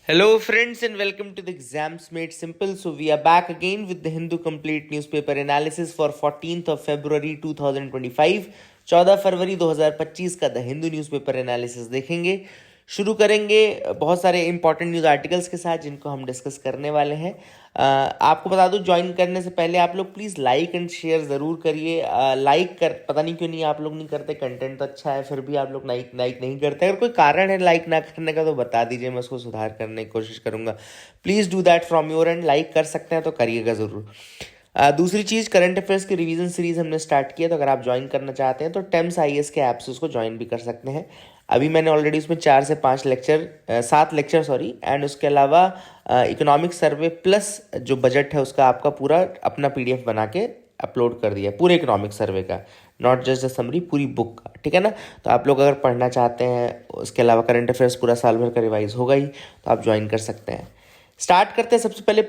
Hello, friends, and welcome to the Exams Made Simple. So, we are back again with the Hindu Complete Newspaper Analysis for 14th of February 2025. 14 फरवरी 2025 का the Hindu newspaper analysis देखेंगे। शुरू करेंगे बहुत सारे important news articles के साथ जिनको हम डिस्कस करने वाले हैं। आपको बता दूं, ज्वाइन करने से पहले आप लोग प्लीज़ लाइक एंड शेयर ज़रूर करिए। लाइक कर पता नहीं क्यों नहीं आप लोग नहीं करते, कंटेंट तो अच्छा है फिर भी आप लोग लाइक नहीं करते। अगर कोई कारण है लाइक ना करने का तो बता दीजिए, मैं उसको सुधार करने की कोशिश करूँगा। Please do that from your and. Like कर सकते हैं तो करिएगा ज़रूर। दूसरी चीज़, करंट अफेयर्स की रिवीजन सीरीज हमने स्टार्ट किया, तो अगर आप ज्वाइन करना चाहते हैं तो टेम्स आईएएस के ऐप से उसको ज्वाइन भी कर सकते हैं। अभी मैंने ऑलरेडी उसमें 4 से 5 लेक्चर 7 लेक्चर सॉरी एंड उसके अलावा इकोनॉमिक सर्वे प्लस जो बजट है उसका आपका पूरा अपना पीडीएफ बना के अपलोड कर दिया है, पूरे इकोनॉमिक सर्वे का, नॉट जस्ट द समरी, पूरी बुक का। ठीक है ना? तो आप लोग अगर पढ़ना चाहते हैं, उसके अलावा करंट अफेयर्स पूरा साल भर का रिवाइज होगा ही, तो आप ज्वाइन कर सकते हैं। स्टार्ट करते हैं। सबसे पहले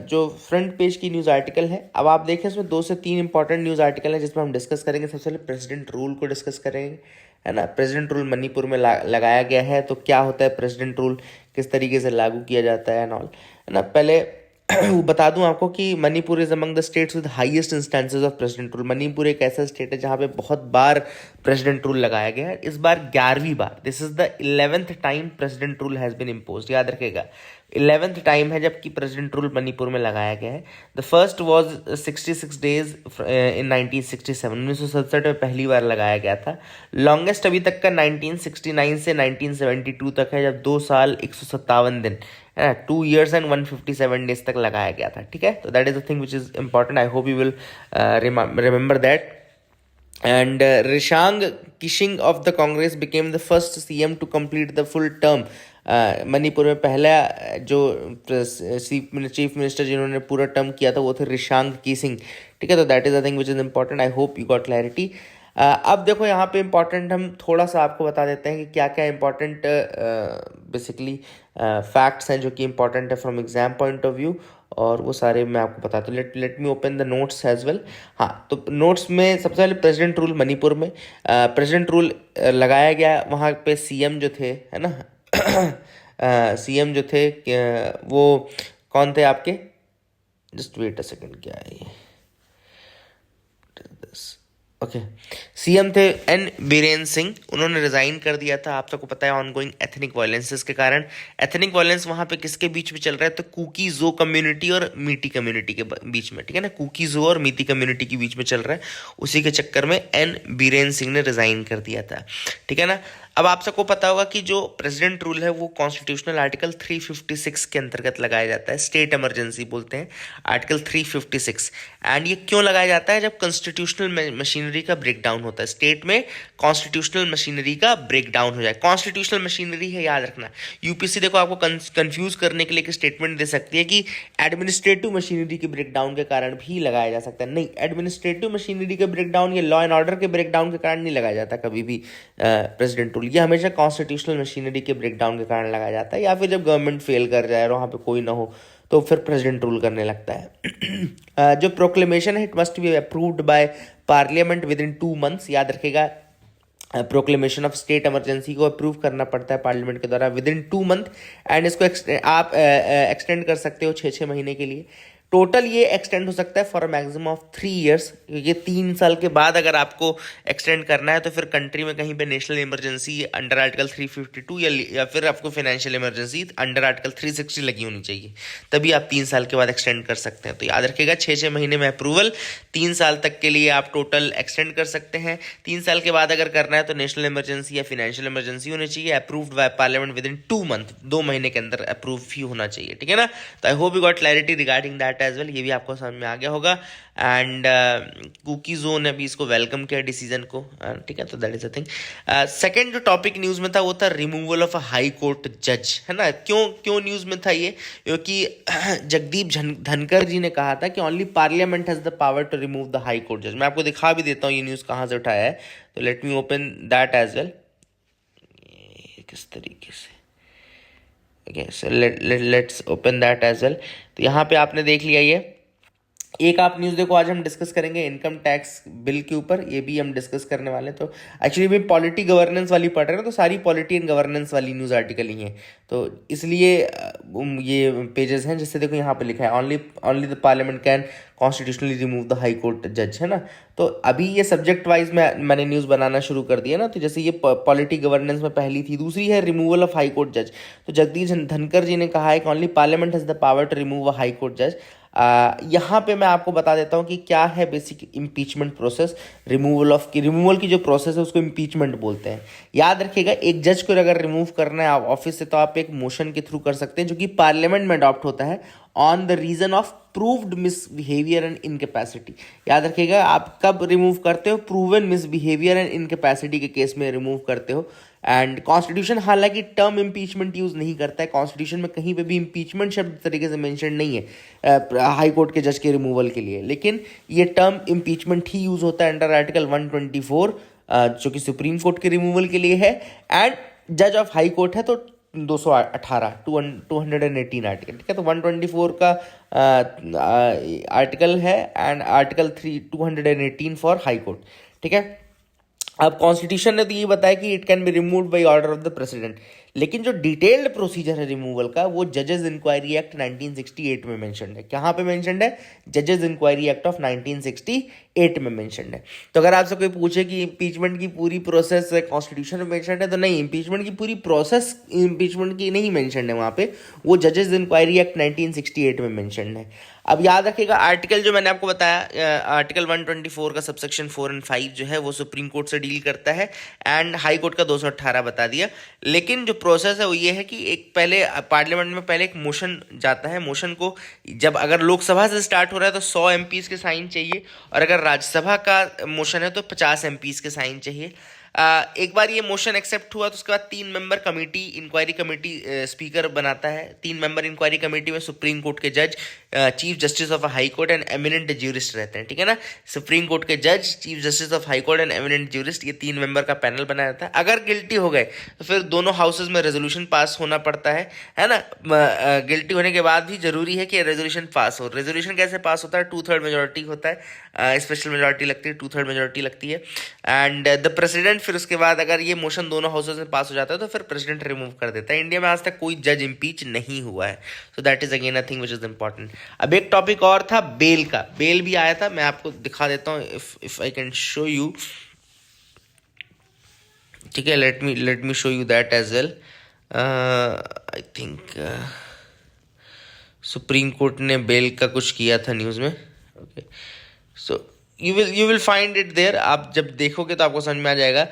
जो फ्रंट पेज की न्यूज़ आर्टिकल है, अब आप देखें इसमें 2 से 3 इंपॉर्टेंट न्यूज़ आर्टिकल हैं जिसमें हम डिस्कस करेंगे। सबसे पहले प्रेसिडेंट रूल को डिस्कस करेंगे, है ना। प्रेसिडेंट रूल मणिपुर में लगाया गया है, तो क्या होता है प्रेसिडेंट रूल, किस तरीके से लागू किया जाता है एंड ऑल, है ना। पहले वो बता दूं आपको कि Manipur is among the states with highest instances of president rule. Manipur एक ऐसा स्टेट है जहां पे बहुत बार प्रेसिडेंट रूल लगाया गया है। इस बार 11वीं बार, this is the 11th time president rule has been imposed. याद रखेगा 11th टाइम है जबकि प्रेसिडेंट रूल मणिपुर में लगाया गया है। The first was 66 days in 1967, 1967 में पहली बार लगाया गया था। लॉन्गेस्ट अभी तक का 1969 से 1972 तक है, जब 2 साल 157 दिन, है ना, 2 years and 157 days तक लगाया गया था। ठीक है, तो that is the thing which is important. I hope you will remember that. And Rishang Kishing of the Congress became the first CM to complete the full term. Manipur में पहला जो चीफ मिनिस्टर जिन्होंने पूरा टर्म किया था वो थे Rishang kissing. ठीक है, तो that is the thing which is important. I hope you got clarity. अब देखो यहाँ पे इंपॉर्टेंट हम थोड़ा सा आपको बता देते हैं कि क्या क्या इंपॉर्टेंट बेसिकली फैक्ट्स हैं जो कि इंपॉर्टेंट है from exam point of view, और वो सारे मैं आपको बताता हूँ। Let me open the notes as well. हाँ, तो नोट्स में सबसे पहले प्रेसिडेंट रूल मणिपुर में प्रेसिडेंट रूल लगाया गया। वहाँ पे सीएम जो थे, है ना, सीएम जो थे वो कौन थे आपके, जस्ट वेट अ सेकंड, क्या है ये, ओके, सीएम थे एन बीरेन सिंह। उन्होंने रिजाइन कर दिया था, आप सबको पता है, ऑनगोइंग एथनिक वायलेंसेस के कारण। एथनिक वायलेंस वहां पे किसके बीच में चल रहा है, तो कुकीजो कम्युनिटी और मीटी कम्युनिटी के बीच में। ठीक है ना, कुकीजो और मीटी कम्युनिटी के बीच में चल रहा है। उसी के चक्कर में एन बीरेन सिंह ने रिजाइन कर दिया था। ठीक है ना। अब आप सबको पता होगा कि जो प्रेसिडेंट रूल है वो कॉन्स्टिट्यूशनल आर्टिकल 356 के अंतर्गत लगाया जाता है। स्टेट इमरजेंसी बोलते हैं आर्टिकल 356। एंड ये क्यों लगाया जाता है, जब कॉन्स्टिट्यूशनल मशीनरी का ब्रेकडाउन होता है, स्टेट में कॉन्स्टिट्यूशनल मशीनरी का ब्रेकडाउन हो जाए। कॉन्स्टिट्यूशनल मशीनरी है, याद रखना। यूपीएससी देखो आपको कंफ्यूज करने के लिए एक स्टेटमेंट दे सकती है कि एडमिनिस्ट्रेटिव मशीनरी के ब्रेकडाउन के कारण भी लगाया जा सकता है। नहीं, एडमिनिस्ट्रेटिव मशीनरी के ब्रेकडाउन या लॉ एंड ऑर्डर के ब्रेकडाउन के कारण नहीं लगाया जाता कभी भी प्रेसिडेंट रूल। ये हमेशा कॉन्स्टिट्यूशनल मशीनरी के ब्रेकडाउन के कारण लगाया जाता है, या फिर जब गवर्नमेंट फेल कर जाए और वहाँ पे कोई ना हो तो फिर प्रेसिडेंट रूल करने लगता है। जो प्रोक्लेमेशन है, it must be approved by parliament with in 2 months। याद रखेगा, प्रोक्लेमेशन ऑफ स्टेट इमरजेंसी को अप्रूव करना पड़ता है पार्लियामेंट के द्वारा विद इन 2 month। एंड इसको आप एक्सटेंड कर सकते हो 6 महीने के लिए। टोटल ये एक्सटेंड हो सकता है for a maximum of 3 years। ये 3 साल के बाद अगर आपको एक्सटेंड करना है तो फिर कंट्री में कहीं पे नेशनल इमरजेंसी अंडर आर्टिकल 352 या फिर आपको फाइनेंशियल इमरजेंसी अंडर आर्टिकल 360 लगी होनी चाहिए, तभी आप 3 साल के बाद एक्सटेंड कर सकते हैं। तो याद रखिएगा 6 महीने में अप्रूवल, 3 साल तक के लिए आप टोटल एक्सटेंड कर सकते हैं। 3 साल के बाद अगर करना है तो नेशनल इमरजेंसी या फाइनेंशियल इमरजेंसी होनी चाहिए, approved by parliament with in 2 month, 2 महीने के अंदर अप्रूव ही होना चाहिए। ठीक है ना। तो I hope you got clarity regarding that as well. ये भी आपको समझ में आ गया होगा। एंड कुकी जोन ने भी इसको वेलकम किया डिसीजन को। ठीक है, तो that is the thing. Second जो टॉपिक न्यूज में था वो था removal of a high court जज, है ना। क्यों न्यूज में था ये, क्योंकि जगदीप धनकर जी ने कहा था कि only parliament has the power to remove the high court जज। मैं आपको दिखा भी देता हूँ ये न्यूज कहाँ से उठाया है, तो let me open that as well. किस तरीके से, okay, so let's open that as well। तो यहाँ पे आपने देख लिया ये एक आप न्यूज़ देखो, आज हम डिस्कस करेंगे इनकम टैक्स बिल के ऊपर, ये भी हम डिस्कस करने वाले हैं। तो एक्चुअली भी पॉलिटी गवर्नेंस वाली पढ़ रहे हैं, तो सारी पॉलिटी एंड गवर्नेंस वाली न्यूज़ आर्टिकल ही हैं। तो इसलिए ये पेजेस हैं, जिससे देखो यहाँ पे लिखा है only only the parliament can constitutionally remove the high court जज, है ना। तो अभी ये सब्जेक्ट वाइज मैंने न्यूज़ बनाना शुरू कर दिया ना। तो जैसे ये पॉलिटी गवर्नेंस में पहली थी, दूसरी है रिमूवल ऑफ हाई कोर्ट जज। तो जगदीश धनखड़ जी ने कहा है कि only parliament has the power to remove a high court जज। यहाँ पे मैं आपको बता देता हूँ कि क्या है बेसिक इम्पीचमेंट प्रोसेस। रिमूवल की जो प्रोसेस है उसको इम्पीचमेंट बोलते हैं। याद रखिएगा, एक जज को अगर रिमूव करना है आप ऑफिस से, तो आप एक मोशन के थ्रू कर सकते हैं, जो कि पार्लियामेंट में अडॉप्ट होता है on the reason of proved misbehaviour and incapacity. याद रखिएगा, आप कब रिमूव करते हो? प्रूवन मिसबिहेवियर एंड इनकेपेसिटी के केस में रिमूव करते हो। एंड कॉन्स्टिट्यूशन हालांकि टर्म इम्पीचमेंट यूज नहीं करता है, कॉन्स्टिट्यूशन में कहीं पे भी इम्पीचमेंट शब्द तरीके से मेंशन नहीं है हाई कोर्ट के जज के रिमूवल के लिए, लेकिन ये टर्म इम्पीचमेंट ही यूज होता है अंडर आर्टिकल 124 जो कि सुप्रीम कोर्ट के रिमूवल के लिए है। एंड जज ऑफ हाई कोर्ट है तो 218 218 आर्टिकल, ठीक है। तो 124 का आर्टिकल है and article 218 for high court, ठीक है। अब कॉन्स्टिट्यूशन ने तो ये बताया कि it can be removed by order of the president, लेकिन जो डिटेल्ड प्रोसीजर है रिमूवल का वो जजेस इंक्वायरी एक्ट 1968 में मेंशन्ड है। कहाँ पे मेंशन्ड है? जजेस इंक्वायरी एक्ट ऑफ 1968 में मेंशन्ड है। तो अगर आपसे कोई पूछे कि इम्पीचमेंट की पूरी प्रोसेस कॉन्स्टिट्यूशन में मेंशन्ड है, तो नहीं, इम्पीचमेंट की पूरी प्रोसेस इम्पीचमेंट की नहीं मेंशन्ड है वहाँ पे, वो जजेस इंक्वायरी एक्ट 1968 में मेंशन्ड है। अब याद रखिएगा, आर्टिकल जो मैंने आपको बताया, आर्टिकल 124 का सबसेक्शन 4 एंड 5 जो है वो सुप्रीम कोर्ट से डील करता है, एंड हाई कोर्ट का 218 बता दिया। लेकिन जो प्रोसेस है वो ये है कि एक पहले पार्लियामेंट में पहले एक मोशन जाता है। मोशन को जब अगर लोकसभा से स्टार्ट हो रहा है तो 100 एमपीज के साइन चाहिए, और अगर राज्यसभा का मोशन है तो 50 एमपीज के साइन चाहिए। एक बार ये मोशन एक्सेप्ट हुआ तो उसके बाद 3 member committee, inquiry committee speaker बनाता है। 3 मेंबर इंक्वायरी कमेटी में सुप्रीम कोर्ट के जज, chief justice of high court and eminent jurist रहते हैं, ठीक है ना। सुप्रीम कोर्ट के जज, chief justice of high court and eminent jurist, ये 3 मेंबर का पैनल बनाया जाता है। अगर गिल्टी हो गए तो फिर दोनों हाउसेज में रेजोल्यूशन पास होना पड़ता है ना। गिल्टी होने के बाद भी जरूरी है कि रेजोल्यूशन पास हो। रेजोल्यूशन कैसे पास होता है? 2/3 मेजोरिटी होता है, स्पेशल मेजोरिटी लगती है, 2/3 मेजोरिटी लगती है। एंड द प्रेसिडेंट, फिर उसके बाद अगर ये मोशन दोनों हाउसेज में पास हो जाता है तो फिर प्रेसिडेंट रिमूव कर देता है। इंडिया में आज तक कोई जज इम्पीच नहीं हुआ है, so that is again a thing which is important. अब एक टॉपिक और था बेल का, बेल भी आया था, मैं आपको दिखा देता हूँ if I can show you, ठीक है। Let me show you that as well. I think supreme court ने बेल का कुछ किया था न्यूज़ में, okay. So you will find it there, आप जब देखोगे तो आपको समझ में आ जाएगा।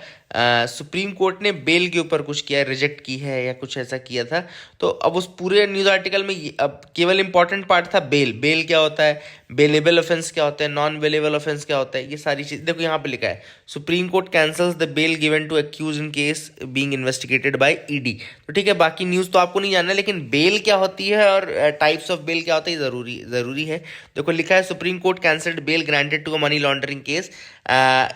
सुप्रीम कोर्ट ने बेल के ऊपर कुछ किया, रिजेक्ट की है या कुछ ऐसा किया था। तो अब उस पूरे न्यूज़ आर्टिकल में अब केवल इंपॉर्टेंट पार्ट था बेल। बेल क्या होता है, बेलेबल ऑफेंस क्या होता है, नॉन बेलेबल ऑफेंस क्या होता है, ये सारी चीज़ देखो यहाँ पे लिखा है। Supreme court cancels the bail given to accused in case being investigated by ED. तो ठीक है, बाकी न्यूज़ तो आपको नहीं जानना, लेकिन बेल क्या होती है और टाइप्स ऑफ बेल क्या होता है ज़रूरी है। देखो लिखा है supreme court cancelled bail granted to a money laundering case.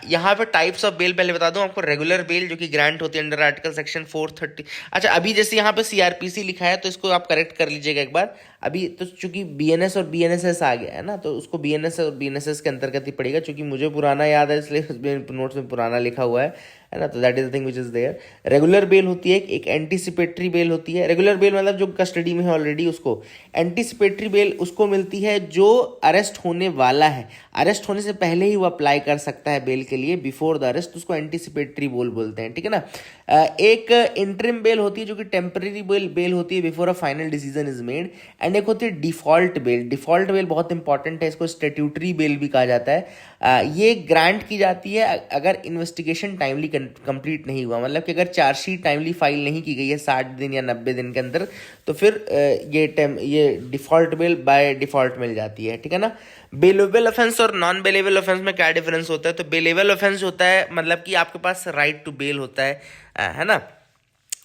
यहाँ पे टाइप्स ऑफ बेल पहले बता दूं आपको। रेगुलर बेल जो कि ग्रांट होती है अंडर आर्टिकल सेक्शन 430। अच्छा, अभी जैसे यहाँ पे सीआरपीसी लिखा है तो इसको आप करेक्ट कर लीजिएगा एक बार। अभी तो चूंकि बीएनएस और बीएनएसएस आ गया है ना, तो उसको बीएनएस और बीएनएसएस के अंतर्गत ही पड़ेगा। चूंकि मुझे पुराना याद है इसलिए उसमें नोट्स में पुराना लिखा हुआ है ना। तो that is the thing which is there. Regular bail होती है, एक एंटीसिपेटरी बेल होती है। रेगुलर बेल मतलब जो कस्टडी में है ऑलरेडी उसको। एंटीसिपेटरी बेल उसको मिलती है जो अरेस्ट होने वाला है, अरेस्ट होने से पहले ही वो अप्लाई कर सकता है बेल के लिए, बिफोर द अरेस्ट, उसको एंटीसिपेटरी बेल बोलते हैं, ठीक है ना। एक इंटरिम बेल होती है जो कि टेम्पररी बेल होती है before a final decision is made. And एक होती है डिफॉल्ट बेल। डिफॉल्ट बेल बहुत इंपॉर्टेंट है, इसको स्टैट्यूटरी बेल भी कहा जाता है। ये ग्रांट की जाती है अगर इन्वेस्टिगेशन टाइमली कंप्लीट नहीं हुआ, मतलब कि अगर चार्जशीट टाइमली फाइल नहीं की गई है 60 दिन या 90 दिन के अंदर, तो फिर ये डिफॉल्ट बेल बाय डिफॉल्ट मिल जाती है, ठीक है ना। बेलेबल ऑफेंस और नॉन बेलेबल ऑफेंस में क्या डिफरेंस होता है? तो बेलेबल ऑफेंस होता है मतलब कि आपके पास राइट टू बेल होता है ना।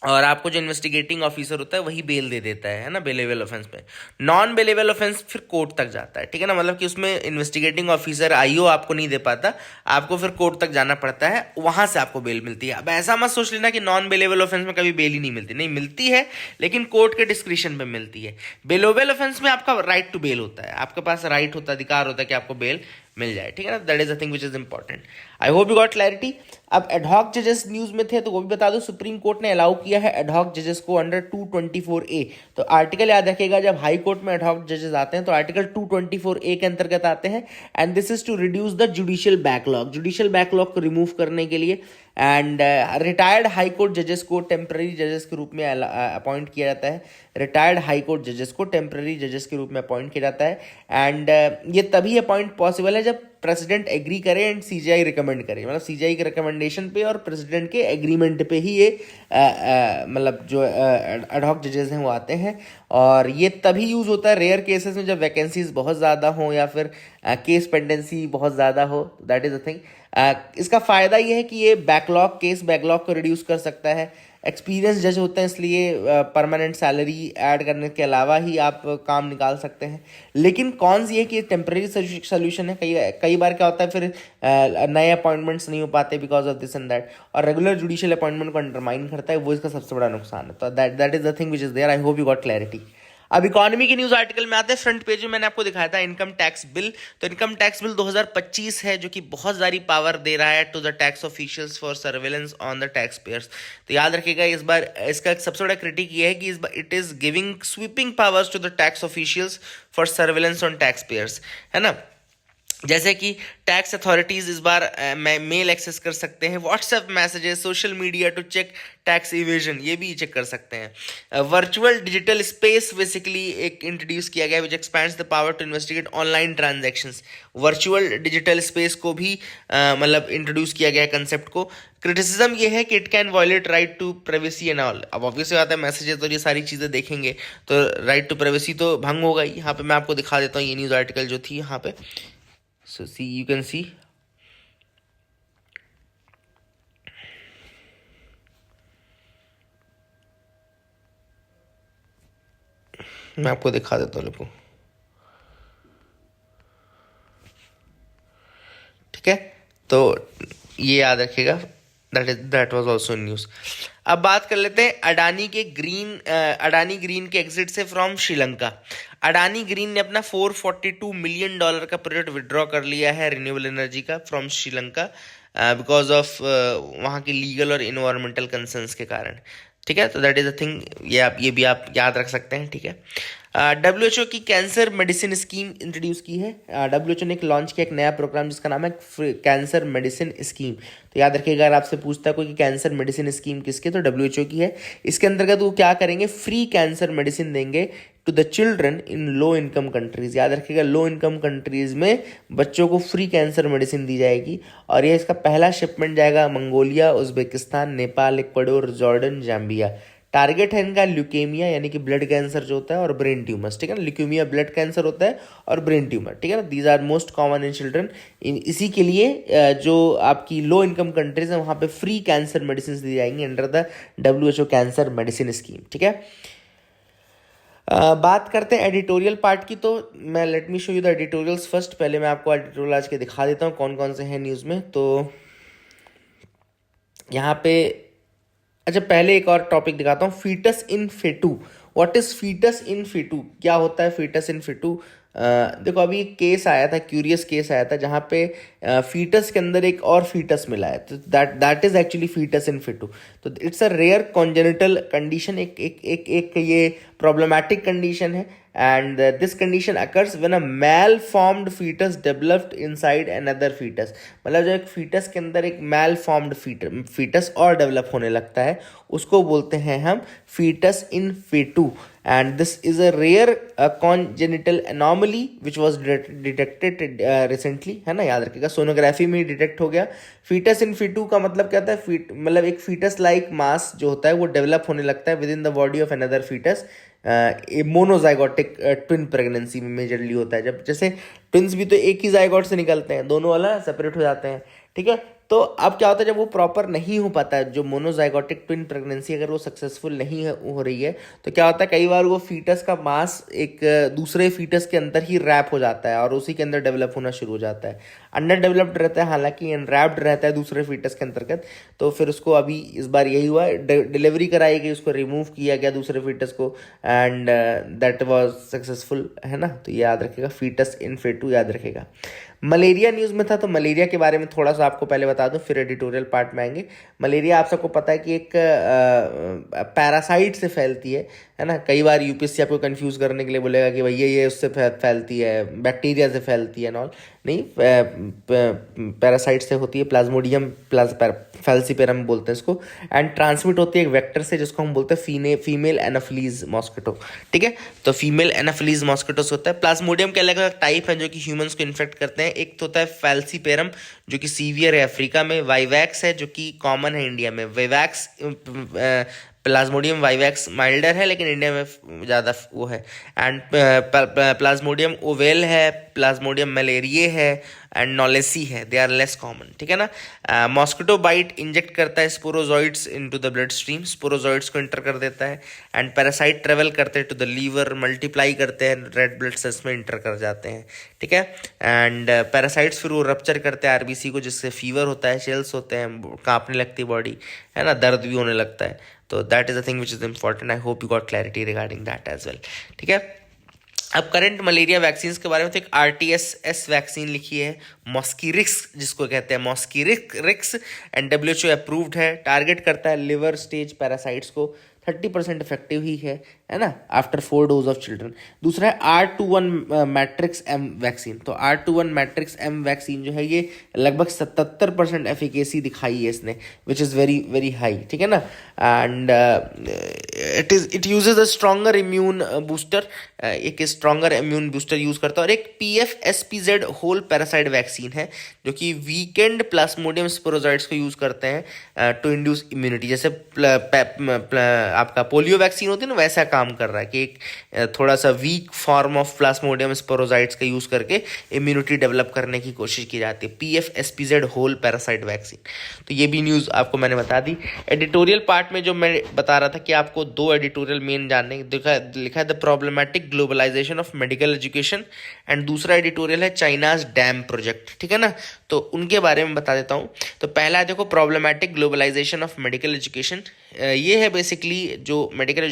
और आपको जो इन्वेस्टिगेटिंग ऑफिसर होता है वही बेल दे देता है ना, बेलेबल ऑफेंस में। नॉन बेलेबल ऑफेंस फिर कोर्ट तक जाता है, ठीक है ना, मतलब कि उसमें इन्वेस्टिगेटिंग ऑफिसर आईओ आपको नहीं दे पाता, आपको फिर कोर्ट तक जाना पड़ता है, वहां से आपको बेल मिलती है। अब ऐसा मत सोच लेना कि नॉन बेलेबल ऑफेंस में कभी बेल ही नहीं मिलती, नहीं मिलती है, लेकिन कोर्ट के डिस्क्रिप्शन पे मिलती है। बेलेबल ऑफेंस में आपका राइट टू बेल होता है, आपके पास राइट होता है, अधिकार होता है कि आपको बेल मिल जाए, ठीक है ना। That is a thing which is important. I hope you got clarity. अब एडहॉक जजेस न्यूज में थे तो वो भी बता दो, सुप्रीम कोर्ट ने अलाउ किया है एडहॉक जजेस को अंडर 224A। तो आर्टिकल याद रखिएगा, जब हाई कोर्ट में एडहॉक जजेस आते हैं तो आर्टिकल 224A के अंतर्गत आते हैं। And this is to reduce the judicial backlog, judicial backlog को रिमूव करने के लिए। एंड रिटायर्ड हाई कोर्ट जजेस को टेम्पररी जजेस के रूप में अपॉइंट किया जाता है, रिटायर्ड हाई कोर्ट जजेस को टेम्पररी जजेस के रूप में अपॉइंट किया जाता है। एंड ये तभी अपॉइंट पॉसिबल है जब प्रेसिडेंट एग्री करे एंड सीजीआई रिकमेंड करे, मतलब सीजीआई के रिकमेंडेशन पे और प्रेसिडेंट के एग्रीमेंट पे ही ये मतलब जो एडहॉक जजेस हैं वो आते हैं। और ये तभी यूज़ होता है रेयर केसेस में, जब वैकेंसीज बहुत ज़्यादा हो या फिर केस पेंडेंसी बहुत ज़्यादा हो। That is a thing. इसका फ़ायदा ये है कि ये बैकलॉग, केस बैकलॉग को रिड्यूस कर सकता है। एक्सपीरियंस जज होते हैं, इसलिए परमानेंट सैलरी ऐड करने के अलावा ही आप काम निकाल सकते हैं। लेकिन कॉन्स ये कि टेम्परेरी सोल्यूशन है, कई बार क्या होता है फिर नए अपॉइंटमेंट्स नहीं हो पाते because of this and that, और रेगुलर जुडिशियल अपॉइंटमेंट को अंडरमाइन करता है, वो इसका सबसे बड़ा नुकसान है। तो that is the thing which is there. I hope you got clarity. अब इकोनॉमी की न्यूज आर्टिकल में आते हैं, फ्रंट पेज में मैंने आपको दिखाया था इनकम टैक्स बिल। तो इनकम टैक्स बिल 2025 है, जो कि बहुत सारी पावर दे रहा है to the tax officials for surveillance on the tax payers. तो याद रखिएगा, इस बार इसका सबसे बड़ा क्रिटिक ये है कि इस बार it is giving sweeping powers to the tax officials for surveillance on tax payers, है ना। जैसे कि टैक्स अथॉरिटीज इस बार मेल एक्सेस कर सकते हैं, WhatsApp messages, social media to check tax evasion, ये भी चेक कर सकते हैं। वर्चुअल डिजिटल स्पेस बेसिकली एक इंट्रोड्यूस किया गया which expands the power to investigate online transactions. Virtual digital space को भी मतलब इंट्रोड्यूस किया गया कंसेप्ट को। क्रिटिसिज्म ये है कि it can violate right to privacy and all. अब ऑब्वियसली बात है, मैसेजेस और ये सारी चीज़ें देखेंगे तो राइट टू प्राइवेसी तो भंग होगा ही। यहाँ पे मैं आपको दिखा देता हूँ ये न्यूज़ आर्टिकल जो थी यहाँ पे। So see, you can see मैं आपको दिखा देता हूँ लोगों, ठीक है। तो ये याद रखिएगा, दैट वाज आल्सो न्यूज़। अब बात कर लेते हैं अडानी ग्रीन के एग्जिट से फ्रॉम श्रीलंका। अडानी ग्रीन ने अपना $442 मिलियन का प्रोजेक्ट विड्रॉ कर लिया है रिन्यूएबल एनर्जी का फ्रॉम श्रीलंका, बिकॉज ऑफ वहाँ की लीगल और इन्वायरमेंटल कंसर्न्स के कारण, ठीक है। तो दैट इज अ थिंग, ये भी आप याद रख सकते हैं, ठीक है। WHO की कैंसर मेडिसिन स्कीम इंट्रोड्यूस की है। WHO ने लॉन्च किया एक नया प्रोग्राम जिसका नाम है कैंसर मेडिसिन स्कीम। तो याद रखिएगा, अगर आपसे पूछता है कोई कि कैंसर मेडिसिन स्कीम किसकी, तो WHO की है। इसके अंतर्गत वो क्या करेंगे, फ्री कैंसर मेडिसिन देंगे to the children in low income countries. याद रखिएगा, लो इनकम कंट्रीज में बच्चों को फ्री कैंसर मेडिसिन दी जाएगी। और ये इसका पहला शिपमेंट जाएगा Mongolia, Uzbekistan, Nepal, Ecuador, Jordan, Zambia. Target है इनका ल्यूकेमिया यानी कि ब्लड कैंसर जो होता है, और ब्रेन ट्यूमर्स, ठीक है ना। ल्यूकेमिया ब्लड कैंसर होता है और ब्रेन ट्यूमर, ठीक है ना। These are most common in children. इसी के लिए जो आपकी लो इनकम कंट्रीज है वहाँ पे फ्री कैंसर मेडिसिन दी जाएंगी under the WHO cancer medicine scheme, ठीक है। बात करते हैं एडिटोरियल पार्ट की। तो मैं late me show you the editorials first. पहले मैं आपको एडिटोरियल आज के दिखा देता हूँ कौन कौन से हैं न्यूज़ में। तो यहाँ पे अच्छा, पहले एक और टॉपिक दिखाता हूँ, fetus in fetu. What is fetus in fetu, क्या होता है फीटस इन फेटू। देखो, अभी एक केस आया था, क्यूरियस केस आया था, जहाँ पे फीटस के अंदर एक और फीटस मिला है। तो that is actually fetus in fetu. तो it's a rare congenital condition, एक ये प्रॉब्लमैटिक कंडीशन है। And this condition occurs when a malformed fetus developed inside another fetus. मतलब जब एक फीटस के अंदर एक मैल फॉर्म्ड फीटस और डेवलप होने लगता है, उसको बोलते हैं हम fetus in fetu. And this is a rare congenital anomaly which was detected recently, है ना। याद रखिएगा, सोनोग्राफी में ही डिटेक्ट हो गया। फीटस इन फेटू का मतलब क्या होता है, मतलब एक फीटस लाइक मास जो होता है वो डेवलप होने लगता है within the body of another foetus. Monozygotic twin pregnancy में मेजरली होता है, जब जैसे ट्विन्स भी तो एक ही जाइगोट से निकलते हैं, दोनों अलग सेपरेट हो जाते हैं, ठीक है। तो अब क्या होता है, जब वो प्रॉपर नहीं हो पाता है, जो मोनोजाइगोटिक ट्विन प्रेगनेंसी अगर वो सक्सेसफुल नहीं हो रही है, तो क्या होता है कई बार वो फीटस का मास एक दूसरे फीटस के अंदर ही रैप हो जाता है और उसी के अंदर डेवलप होना शुरू हो जाता है। अंडर डेवलप्ड रहता है, हालांकि अनरैप्ड रहता है दूसरे फीटस के अंतर्गत। तो फिर उसको अभी इस बार यही हुआ, डिलीवरी कराई गई, उसको रिमूव किया गया दूसरे फीटस को, एंड दैट वाज सक्सेसफुल, है ना। तो ये याद रखेगा, फीटस इन फेटू याद रखेगा। मलेरिया न्यूज़ में था, तो मलेरिया के बारे में थोड़ा सा आपको पहले बता दूं, फिर एडिटोरियल पार्ट में आएंगे। मलेरिया आप सबको पता है कि एक पैरासाइट से फैलती है ना। कई बार यूपीएससी आपको कंफ्यूज करने के लिए बोलेगा कि भैया ये उससे फैलती है, बैक्टीरिया से फैलती है नॉल, नहीं, पैरासाइट से होती है, प्लाज्मोडियम फैल्सीपेरम बोलते हैं इसको, एंड ट्रांसमिट होती है एक वेक्टर से जिसको हम बोलते हैं फीमेल एनाफिलीज मॉस्किटो, ठीक है। तो फीमेल एनाफिलीज मॉस्किटो से होता है। प्लाज्मोडियम के अलग अलग टाइप हैं जो कि ह्यूमंस को इन्फेक्ट करते हैं। एक तो होता है फैल्सीपेरम जो कि सीवियर है अफ्रीका में, वाइवैक्स है जो कि कॉमन है इंडिया में। वाइवैक्स प्लाज्मोडियम वाइवैक्स माइल्डर है लेकिन इंडिया में ज़्यादा वो है। एंड प्लाज्मोडियम ओवेल है, प्लाज्मोडियम मलेरिए है, एंड नॉलेसी है, दे आर लेस कॉमन, ठीक है ना। मॉस्किटो बाइट इंजेक्ट करता है sporozoites into the blood stream, sporozoites को इंटर कर देता है, एंड पैरासाइट ट्रेवल करते हैं टू द लीवर, मल्टीप्लाई करते हैं, रेड ब्लड सेल्स में इंटर कर जाते हैं, ठीक है। एंड पैरासाइट्स फिर वो रप्चर करते हैं आरबीसी को, जिससे फीवर होता है, शेल्स होते हैं, कांपने लगती बॉडी, है ना, दर्द भी होने लगता है। तो that is the thing which is important. I hope you got clarity regarding that as well, ठीक है। अब करंट मलेरिया वैक्सीन के बारे में, तो एक RTS वैक्सीन लिखी है, मॉस्कीरिक्स जिसको कहते हैं, मॉस्कीरिक्स, एंड WHO अप्रूव्ड है। टारगेट करता है लिवर स्टेज पैरासाइट्स को, 30% इफेक्टिव ही है ना, आफ्टर 4 डोज ऑफ चिल्ड्रन। दूसरा है R21 मैट्रिक्स M वैक्सीन। तो R21 मैट्रिक्स M वैक्सीन जो है ये लगभग 77% एफिकेसी दिखाई है इसने, which is very very high, ठीक है ना। And it uses a stronger immune booster, एक स्ट्रॉन्गर इम्यून बूस्टर यूज करता है। और एक PFSPZ होल पैरासाइट वैक्सीन है जो कि वीकेंड प्लाज्मोडियम स्पोरोजॉइड्स को यूज करते हैं टू इंड्यूस इम्यूनिटी। जैसे आपका पोलियो वैक्सीन होती है ना, वैसा काम कर रहा है कि एक थोड़ा सा weak form of Plasmodium sporozoites का यूज करके इम्यूनिटी डेवलप करने की कोशिश की जाती है, PFSPZ होल पैरासाइट वैक्सीन। तो ये भी न्यूज़ आपको मैंने बता दी। एडिटोरियल पार्ट में जो मैं बता रहा था कि आपको 2 एडिटोरियल मेन जानने, लिखा है the problematic globalisation of medical education, and दूसरा एडिटोरियल है चाइनाज डैम प्रोजेक्ट, ठीक है ना। तो उनके बारे में बता देता हूँ। तो पहला देखो, problematic globalisation of medical education, ये है बेसिकली जो मेडिकल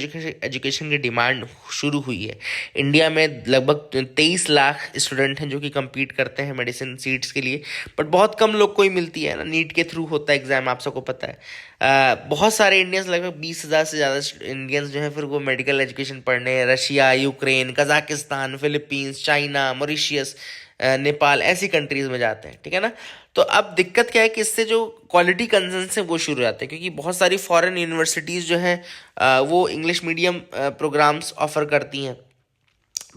एजुकेशन की डिमांड शुरू हुई है। इंडिया में लगभग 23 लाख स्टूडेंट हैं जो कि compete करते हैं मेडिसिन सीट्स के लिए, बट बहुत कम लोग को ही मिलती है ना, नीट के थ्रू होता है एग्जाम, आप सबको पता है। बहुत सारे इंडियंस, लगभग 20,000 से ज़्यादा इंडियंस जो है फिर वो मेडिकल एजुकेशन पढ़ने Russia, Ukraine, Kazakhstan, Philippines, China, Mauritius, Nepal, ऐसी कंट्रीज में जाते हैं, ठीक है ना। तो अब दिक्कत क्या है कि इससे जो क्वालिटी कंसर्न है वो शुरू हो जाते हैं, क्योंकि बहुत सारी फॉरेन यूनिवर्सिटीज़ जो हैं वो इंग्लिश मीडियम प्रोग्राम्स ऑफर करती हैं,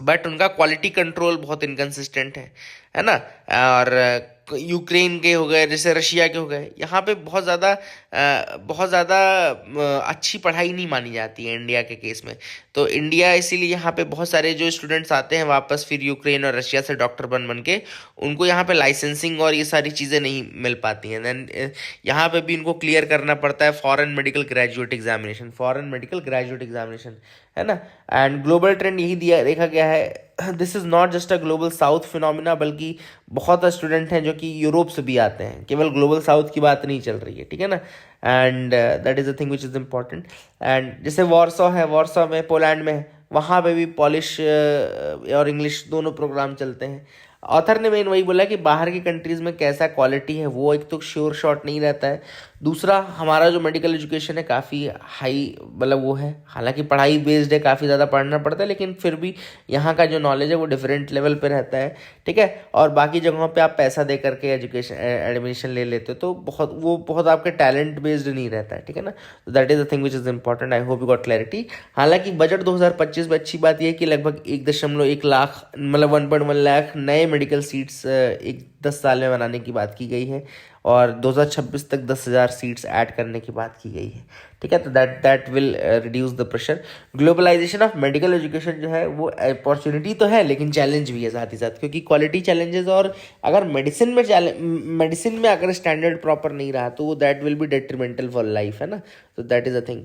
बट उनका क्वालिटी कंट्रोल बहुत इनकन्सिस्टेंट है ना। और यूक्रेन के हो गए, जैसे रशिया के हो गए, यहाँ पे बहुत ज़्यादा अच्छी पढ़ाई नहीं मानी जाती है इंडिया के केस में। तो इंडिया इसीलिए यहाँ पे बहुत सारे जो स्टूडेंट्स आते हैं वापस फिर यूक्रेन और रशिया से डॉक्टर बन के, उनको यहाँ पे लाइसेंसिंग और ये सारी चीज़ें नहीं मिल पाती हैं। देन यहाँ पे भी इनको क्लियर करना पड़ता है फॉरेन मेडिकल ग्रेजुएट एग्जामिनेशन, है ना। एंड ग्लोबल ट्रेंड यही देखा गया है, this is not just a global south phenomena, बल्कि बहुत स्टूडेंट हैं जो कि यूरोप से भी आते हैं, केवल ग्लोबल साउथ की बात नहीं चल रही है, ठीक है ना। And that is the thing which is important. And जैसे वॉर्सो में, पोलैंड में, वहाँ पे भी पॉलिश और इंग्लिश दोनों प्रोग्राम चलते हैं। ऑथर ने मेन वही बोला कि बाहर की कंट्रीज़ में कैसा क्वालिटी है वो एक तो श्योर शॉट नहीं रहता है, दूसरा हमारा जो मेडिकल एजुकेशन है काफ़ी हाई, मतलब वो है, हालांकि पढ़ाई बेस्ड है, काफ़ी ज़्यादा पढ़ना पड़ता है, लेकिन फिर भी यहाँ का जो नॉलेज है वो डिफरेंट लेवल पे रहता है, ठीक है। और बाकी जगहों पे आप पैसा दे करके एजुकेशन एडमिशन ले लेते हो तो बहुत आपके टैलेंट बेस्ड नहीं रहता है, ठीक है ना। तो that is the thing which is important. I hope you got clarity. हालांकि बजट 2025 में अच्छी बात यह है कि लगभग 1.1 लाख, मतलब 1.1 लाख नए मेडिकल सीट्स एक 10 साल में बनाने की बात की गई है। और 2026 तक 10,000 सीट्स ऐड करने की बात की गई है। ठीक है, तो that will reduce the pressure. Globalisation of medical education जो है वो अपॉर्चुनिटी तो है लेकिन चैलेंज भी है साथ ही साथ, क्योंकि क्वालिटी चैलेंजेस, और अगर मेडिसिन में अगर स्टैंडर्ड प्रॉपर नहीं रहा तो वो that will be detrimental for life, है ना। तो दैट इज अ थिंग।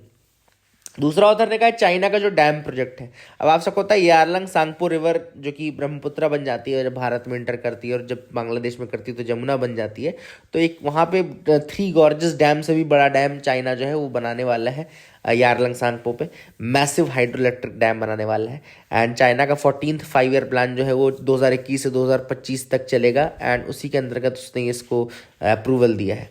दूसरा ऑथर ने कहा चाइना का जो डैम प्रोजेक्ट है, अब आप सबको पता है यारलंग सांगपो रिवर जो कि ब्रह्मपुत्रा बन जाती है जब भारत में इंटर करती है, और जब बांग्लादेश में करती है तो जमुना बन जाती है। तो एक वहाँ पे 3 गॉर्जस डैम से भी बड़ा डैम चाइना जो है वो बनाने वाला है यारलंग सांगपो पे। मैसिव हाइड्रो इलेक्ट्रिक डैम बनाने वाला है। एंड चाइना का 14th 5 ईयर प्लान जो है वो 2021 से 2025 तक चलेगा, एंड उसी के अंतर्गत उसने इसको अप्रूवल दिया है।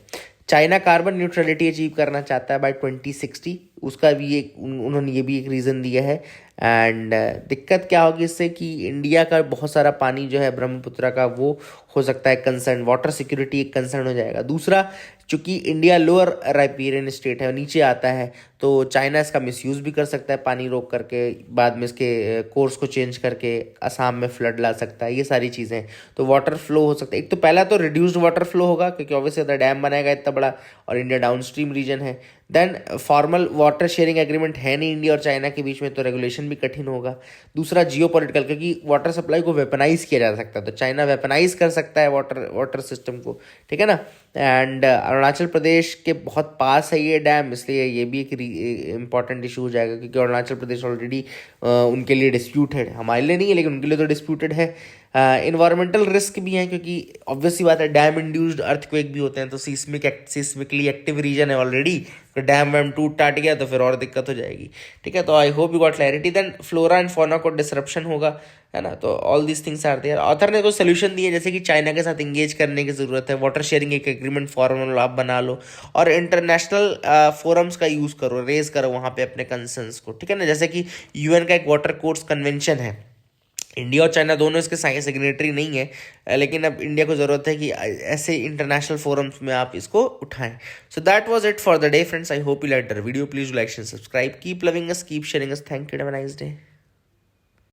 चाइना कार्बन न्यूट्रलिटी अचीव करना चाहता है बाय 2060, उसका भी एक उन्होंने ये भी एक रीज़न दिया है। एंड दिक्कत क्या होगी इससे कि इंडिया का बहुत सारा पानी जो है ब्रह्मपुत्रा का वो हो सकता है कंसर्न, वाटर सिक्योरिटी एक कंसर्न हो जाएगा। दूसरा, चूंकि इंडिया लोअर राइपेरियन स्टेट है, नीचे आता है, तो चाइना इसका मिसयूज़ भी कर सकता है, पानी रोक करके बाद में इसके कोर्स को चेंज करके असम में फ्लड ला सकता है, ये सारी चीज़ें। तो वाटर फ्लो हो सकता है, एक तो पहला तो रिड्यूस्ड वाटर फ्लो होगा क्योंकि ऑब्वियसली डैम बनाएगा इतना बड़ा और इंडिया डाउनस्ट्रीम रीजन है। Then formal water sharing agreement है नहीं इंडिया और चाइना के बीच में, तो रेगुलेशन भी कठिन होगा। दूसरा, जियोपॉलिटिकल, क्योंकि वाटर सप्लाई को वेपनाइज किया जा सकता है, तो चाइना वेपनाइज कर सकता है वाटर सिस्टम को, ठीक है ना। एंड अरुणाचल प्रदेश के बहुत पास है ये डैम, इसलिए ये भी एक इम्पॉर्टेंट इशू हो जाएगा, क्योंकि अरुणाचल प्रदेश ऑलरेडी उनके लिए डिस्प्यूटेड है, हमारे लिए नहीं है लेकिन उनके लिए तो डिस्प्यूटेड है। इन्वायरमेंटल रिस्क भी हैं, क्योंकि ऑब्वियसली बात है डैम इंड्यूस्ड अर्थक्वेक भी होते हैं, तो सिस्मिकली एक्टिव रीजन है ऑलरेडी, तो डैम वैम टूट टाट गया तो फिर और दिक्कत हो जाएगी। ठीक है, तो I hope you got clarity. Then flora and fauna को डिसरप्शन होगा, है ना। तो all these things are there. Author ने तो सोल्यूशन दिए, जैसे कि चाइना के साथ इंगेज करने की जरूरत है, वाटर शेयरिंग एक एग्रीमेंट फॉर्मल आप बना लो, और इंटरनेशनल फोरम्स का यूज़ करो, रेज करो वहाँ पे अपने कंसर्न्स को, ठीक है ना। जैसे कि यूएन का एक वाटर कोर्स कन्वेंशन है, इंडिया और चाइना दोनों इसके सिग्नेटरी नहीं है, लेकिन अब इंडिया को ज़रूरत है कि ऐसे इंटरनेशनल फोरम्स में आप इसको उठाएं। So that was it for the day friends. I hope you like the video. Please like and subscribe. Keep loving us, keep sharing us. Thank you, have a nice day.